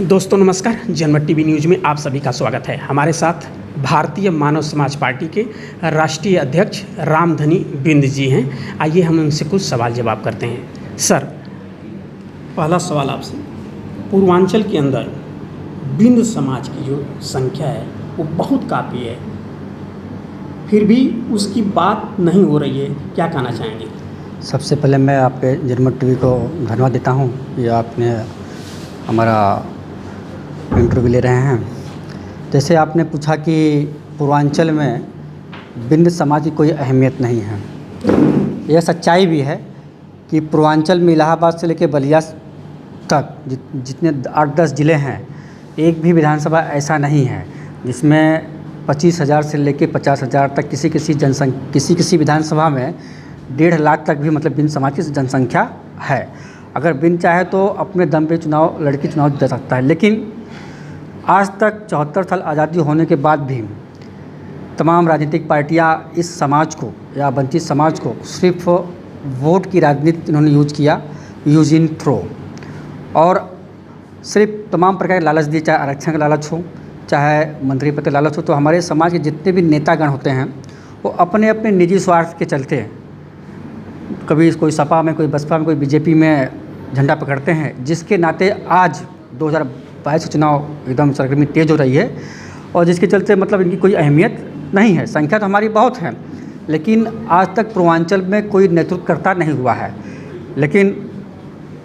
दोस्तों नमस्कार। जनमत टीवी न्यूज़ में आप सभी का स्वागत है। हमारे साथ भारतीय मानव समाज पार्टी के राष्ट्रीय अध्यक्ष रामधनी बिंद जी हैं। आइए हम उनसे कुछ सवाल जवाब करते हैं। सर, पहला सवाल आपसे, पूर्वांचल के अंदर बिंद समाज की जो संख्या है वो बहुत काफ़ी है, फिर भी उसकी बात नहीं हो रही है, क्या कहना चाहेंगे? सबसे पहले मैं आपके जनमत टीवी को धन्यवाद देता हूँ कि आपने हमारा इंटरव्यू ले रहे हैं। जैसे आपने पूछा कि पूर्वांचल में बिंद समाज की कोई अहमियत नहीं है, यह सच्चाई भी है कि पूर्वांचल में इलाहाबाद से लेकर बलिया तक जितने 8-10 ज़िले हैं, एक भी विधानसभा ऐसा नहीं है जिसमें 25,000 से लेकर 50,000 तक किसी विधानसभा में 1.5 लाख तक भी मतलब बिंद समाज की जनसंख्या है। अगर बिंद चाहे तो अपने दम पे चुनाव दे सकता है, लेकिन आज तक 74 साल आज़ादी होने के बाद भी तमाम राजनीतिक पार्टियां इस समाज को या वंचित समाज को सिर्फ वोट की राजनीति इन्होंने यूज इन थ्रो, और सिर्फ तमाम प्रकार के लालच दिए, चाहे आरक्षण का लालच हो, चाहे मंत्री पद का लालच हो। तो हमारे समाज के जितने भी नेतागण होते हैं वो अपने अपने निजी स्वार्थ के चलते कभी कोई सपा में, कोई बसपा में, कोई बीजेपी में झंडा पकड़ते हैं, जिसके नाते आज 2022 चुनाव एकदम सरगर्मी तेज़ हो रही है और जिसके चलते मतलब इनकी कोई अहमियत नहीं है। संख्या तो हमारी बहुत है, लेकिन आज तक पूर्वांचल में कोई नेतृत्वकर्ता नहीं हुआ है। लेकिन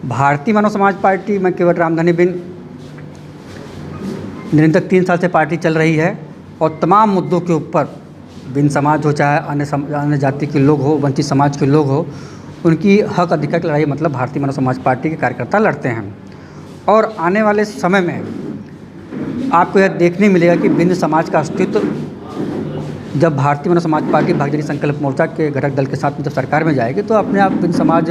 भारतीय मानव समाज पार्टी में केवल रामधनी बिंद निरंतर 3 साल से पार्टी चल रही है और तमाम मुद्दों के ऊपर बिंद समाज हो, चाहे अन्य जाति के लोग हो, वंचित समाज के लोग हो, उनकी हक अधिकार की लड़ाई मतलब भारतीय मानव समाज पार्टी के कार्यकर्ता लड़ते हैं। और आने वाले समय में आपको यह देखने मिलेगा कि बिंद समाज का अस्तित्व जब भारतीय मानव समाज पार्टी भागीदारी संकल्प मोर्चा के घटक दल के साथ में जब सरकार में जाएगी तो अपने आप बिंद समाज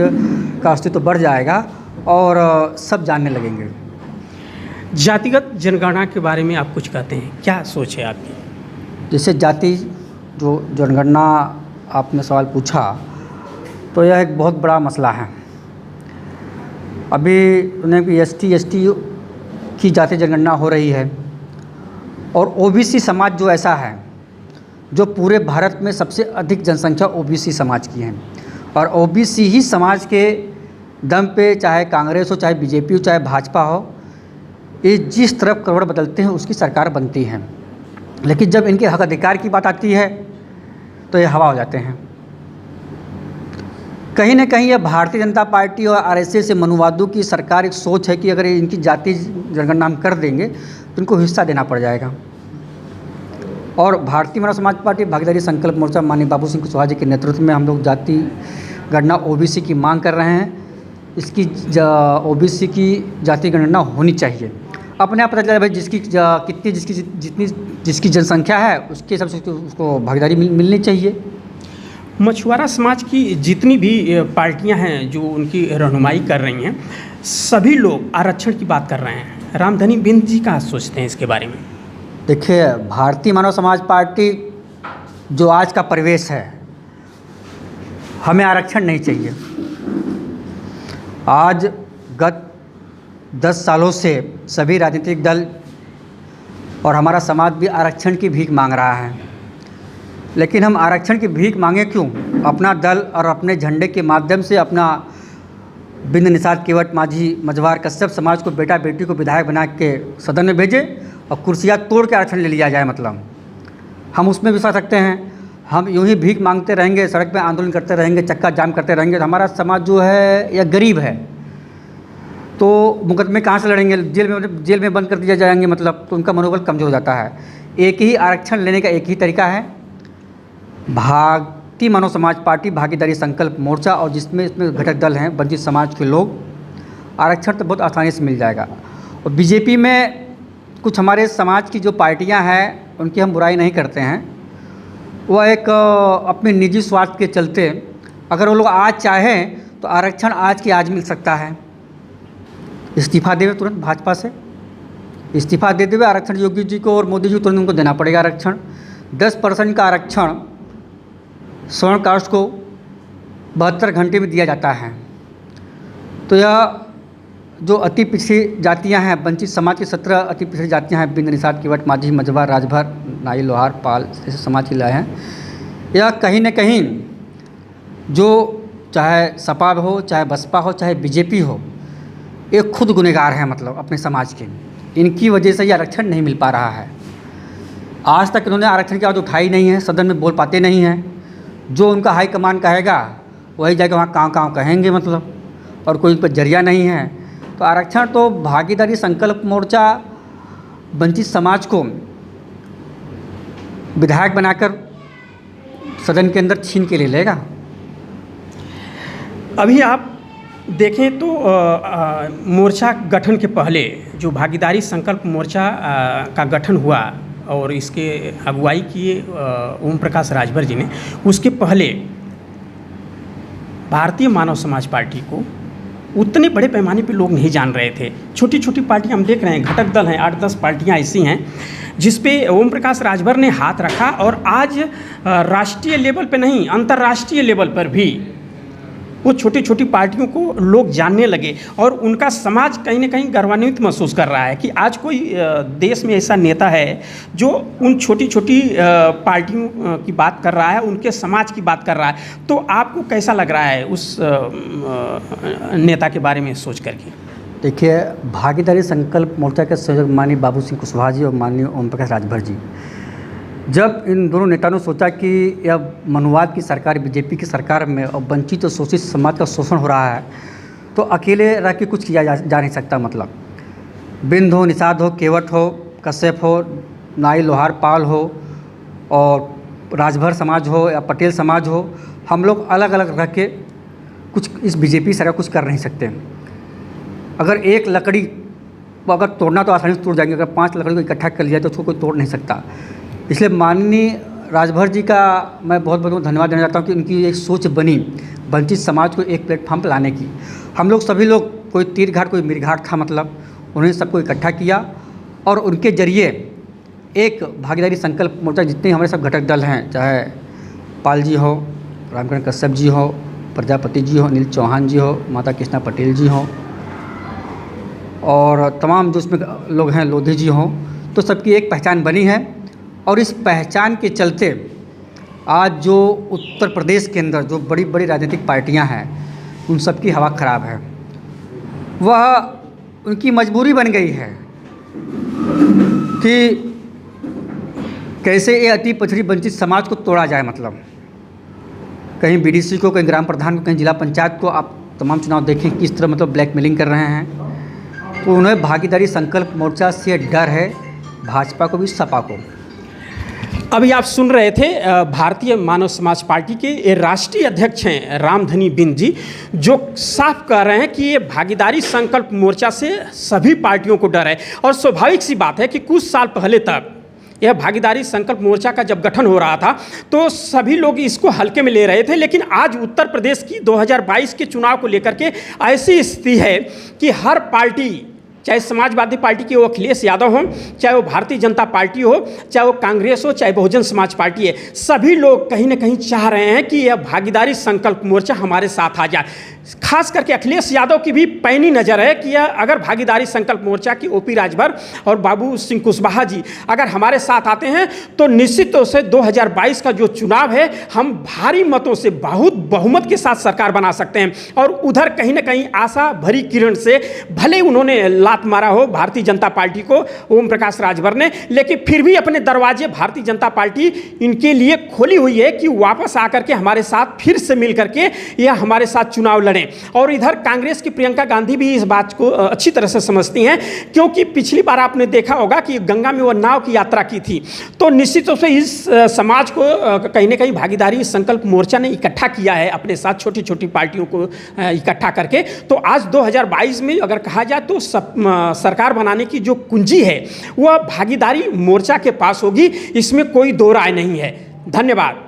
का अस्तित्व बढ़ जाएगा और सब जानने लगेंगे। जातिगत जनगणना के बारे में आप कुछ कहते हैं, क्या सोच है आपकी? जैसे जाति जो जनगणना आपने सवाल पूछा, तो यह एक बहुत बड़ा मसला है। अभी उन्हें एसटी की जाति जनगणना हो रही है और ओबीसी समाज जो ऐसा है जो पूरे भारत में सबसे अधिक जनसंख्या ओबीसी समाज की है, और ओबीसी ही समाज के दम पे चाहे कांग्रेस हो, चाहे बीजेपी हो, चाहे भाजपा हो, ये जिस तरफ करवट बदलते हैं उसकी सरकार बनती है। लेकिन जब इनके हक अधिकार की बात आती है तो ये हवा हो जाते हैं। कहीं ना कहीं यह भारतीय जनता पार्टी और आरएसएस से मनुवादों की सरकार एक सोच है कि अगर इनकी जाति जनगणना हम कर देंगे तो इनको हिस्सा देना पड़ जाएगा। और भारतीय मानव समाज पार्टी भागीदारी संकल्प मोर्चा माननीय बाबू सिंह कुशवाहा जी के नेतृत्व में हम लोग जाति गणना ओबीसी की मांग कर रहे हैं। इसकी ओबीसी की जाति गणना होनी चाहिए। अपने आप पता चला भाई जिसकी जनसंख्या है उसके हिसाब से उसको भागीदारी मिलनी चाहिए। मछुआरा समाज की जितनी भी पार्टियां हैं जो उनकी रहनुमाई कर रही हैं, सभी लोग आरक्षण की बात कर रहे हैं। रामधनी बिंद जी क्या सोचते हैं इसके बारे में? देखिए, भारतीय मानव समाज पार्टी जो आज का परिवेश है, हमें आरक्षण नहीं चाहिए। आज गत 10 सालों से सभी राजनीतिक दल और हमारा समाज भी आरक्षण की भीख मांग रहा है, लेकिन हम आरक्षण की भीख मांगे क्यों? अपना दल और अपने झंडे के माध्यम से अपना बिंद निषाद केवट माझी मझवार कश्यप समाज को बेटा बेटी को विधायक बना के सदन में भेजे और कुर्सियाँ तोड़ के आरक्षण ले लिया जाए। मतलब हम उसमें भी सह सकते हैं। हम यूँ ही भीख मांगते रहेंगे, सड़क पे आंदोलन करते रहेंगे, चक्का जाम करते रहेंगे तो हमारा समाज जो है या गरीब है तो मुकदमे कहाँ से लड़ेंगे? जेल में बंद कर दिया जाएंगे, मतलब तो उनका मनोबल कमज़ोर हो जाता है। एक ही आरक्षण लेने का एक ही तरीका है, भारतीय मानव समाज पार्टी भागीदारी संकल्प मोर्चा, और इसमें घटक दल हैं वंचित समाज के लोग। आरक्षण तो बहुत आसानी से मिल जाएगा। और बीजेपी में कुछ हमारे समाज की जो पार्टियां हैं उनकी हम बुराई नहीं करते हैं, वह एक अपने निजी स्वार्थ के चलते अगर वो लोग आज चाहें तो आरक्षण आज की आज मिल सकता है। इस्तीफ़ा देवे तुरंत भाजपा से, इस्तीफ़ा दे देवे आरक्षण योगी जी को और मोदी जी को तुरंत उनको देना पड़ेगा आरक्षण। 10% का आरक्षण स्वर्ण कास्ट को 72 घंटे में दिया जाता है। तो यह जो अति पिछड़ी जातियां हैं, वंचित समाज की 17 अति पिछड़ी जातियां हैं, बिंद, निषाद, केवट, माझी, मझवा, राजभर, नाई, लोहार, पाल जैसे समाज की लाए हैं। या कहीं न कहीं जो चाहे सपा हो, चाहे बसपा हो, चाहे बीजेपी हो, ये खुद गुनहगार हैं मतलब अपने समाज के। इनकी वजह से ये आरक्षण नहीं मिल पा रहा है। आज तक इन्होंने आरक्षण की आवाज़ उठाई नहीं है, सदन में बोल पाते नहीं हैं। जो उनका हाईकमान कहेगा वही जाकर वहाँ काँव कहेंगे मतलब, और कोई उनका जरिया नहीं है। तो आरक्षण तो भागीदारी संकल्प मोर्चा वंचित समाज को विधायक बनाकर सदन के अंदर छीन के ले लेगा। अभी आप देखें तो मोर्चा गठन के पहले जो भागीदारी संकल्प मोर्चा का गठन हुआ और इसके अगुवाई किए ओम प्रकाश राजभर जी ने, उसके पहले भारतीय मानव समाज पार्टी को उतने बड़े पैमाने पे लोग नहीं जान रहे थे। छोटी छोटी पार्टियां हम देख रहे हैं, घटक दल हैं, 8-10 पार्टियां ऐसी हैं जिस पे ओम प्रकाश राजभर ने हाथ रखा और आज राष्ट्रीय लेवल पे नहीं, अंतर्राष्ट्रीय लेवल पर भी वो छोटी छोटी पार्टियों को लोग जानने लगे और उनका समाज कहीं ना कहीं गर्वान्वित महसूस कर रहा है कि आज कोई देश में ऐसा नेता है जो उन छोटी छोटी पार्टियों की बात कर रहा है, उनके समाज की बात कर रहा है। तो आपको कैसा लग रहा है उस नेता के बारे में सोच करके? देखिए, भागीदारी संकल्प मोर्चा के संयोजक माननीय बाबू सिंह कुशवाहा जी और माननीय ओम प्रकाश राजभर जी, जब इन दोनों नेताओं ने सोचा कि यह मनुवाद की सरकार, बीजेपी की सरकार में और वंचित और शोषित समाज का शोषण हो रहा है, तो अकेले रह के कुछ किया जा नहीं सकता। मतलब बिंद हो, निषाद हो, केवट हो, कश्यप हो, नाई, लोहार, पाल हो और राजभर समाज हो या पटेल समाज हो, हम लोग अलग अलग रह के कुछ इस बीजेपी सरकार कुछ कर नहीं सकते। अगर एक लकड़ी को अगर तोड़ना तो आसानी से तोड़ जाएंगे, अगर 5 लकड़ी को इकट्ठा कर लिया तो उसको कोई तोड़ नहीं सकता। इसलिए माननीय राजभर जी का मैं बहुत बहुत धन्यवाद देना चाहता हूँ कि उनकी एक सोच बनी वंचित समाज को एक प्लेटफॉर्म पर लाने की। हम लोग सभी लोग, कोई तीर घाट कोई मीर घाट था, मतलब उन्होंने सबको इकट्ठा किया और उनके जरिए एक भागीदारी संकल्प मोर्चा, जितने हमारे सब घटक दल हैं, चाहे पाल जी हो, रामकरण कश्यप जी हो, प्रजापति जी हो, अनिल चौहान जी हो, माता कृष्णा पटेल जी हो और तमाम जो उसमें लोग हैं, लोधी जी हों, तो सबकी एक पहचान बनी है। और इस पहचान के चलते आज जो उत्तर प्रदेश के अंदर जो बड़ी बड़ी राजनीतिक पार्टियां हैं, उन सब की हवा ख़राब है। वह उनकी मजबूरी बन गई है कि कैसे ये अति पिछड़ी वंचित समाज को तोड़ा जाए। मतलब कहीं बीडीसी को, कहीं ग्राम प्रधान को, कहीं जिला पंचायत को, आप तमाम चुनाव देखें किस तरह मतलब ब्लैकमेलिंग कर रहे हैं। तो उन्हें भागीदारी संकल्प मोर्चा से डर है, भाजपा को भी, सपा को। अभी आप सुन रहे थे भारतीय मानव समाज पार्टी के राष्ट्रीय अध्यक्ष हैं रामधनी बिंद जी, जो साफ कह रहे हैं कि ये भागीदारी संकल्प मोर्चा से सभी पार्टियों को डर है। और स्वाभाविक सी बात है कि कुछ साल पहले तक यह भागीदारी संकल्प मोर्चा का जब गठन हो रहा था तो सभी लोग इसको हल्के में ले रहे थे, लेकिन आज उत्तर प्रदेश की 2022 के चुनाव को लेकर के ऐसी स्थिति है कि हर पार्टी, चाहे समाजवादी पार्टी के वो अखिलेश यादव हों, चाहे वो भारतीय जनता पार्टी हो, चाहे वो कांग्रेस हो, चाहे बहुजन समाज पार्टी है, सभी लोग कहीं ना कहीं चाह रहे हैं कि यह भागीदारी संकल्प मोर्चा हमारे साथ आ जाए। खास करके अखिलेश यादव की भी पैनी नज़र है कि यह अगर भागीदारी संकल्प मोर्चा की ओपी राजभर और बाबू सिंह कुशवाहा जी अगर हमारे साथ आते हैं तो निश्चित तौर से 2022 का जो चुनाव है हम भारी मतों से, बहुत बहुमत के साथ सरकार बना सकते हैं। और उधर कहीं ना कहीं आशा भरी किरण से भले उन्होंने लात मारा हो भारतीय जनता पार्टी को, ओम प्रकाश राजभर ने, लेकिन फिर भी अपने दरवाजे भारतीय जनता पार्टी इनके लिए खोली हुई है कि वापस आकर के हमारे साथ फिर से मिल करके यह हमारे साथ चुनाव लड़ें। और इधर कांग्रेस की प्रियंका गांधी भी इस बात को अच्छी तरह से समझती हैं, क्योंकि पिछली बार आपने देखा होगा कि गंगा में वह नाव की यात्रा की थी। तो निश्चित रूप से इस समाज को कहीं ना कहीं भागीदारी संकल्प मोर्चा ने इकट्ठा किया है अपने साथ, छोटी छोटी पार्टियों को इकट्ठा करके। तो आज 2022 में अगर कहा जाए तो सरकार बनाने की जो कुंजी है वह भागीदारी मोर्चा के पास होगी, इसमें कोई दो राय नहीं है। धन्यवाद।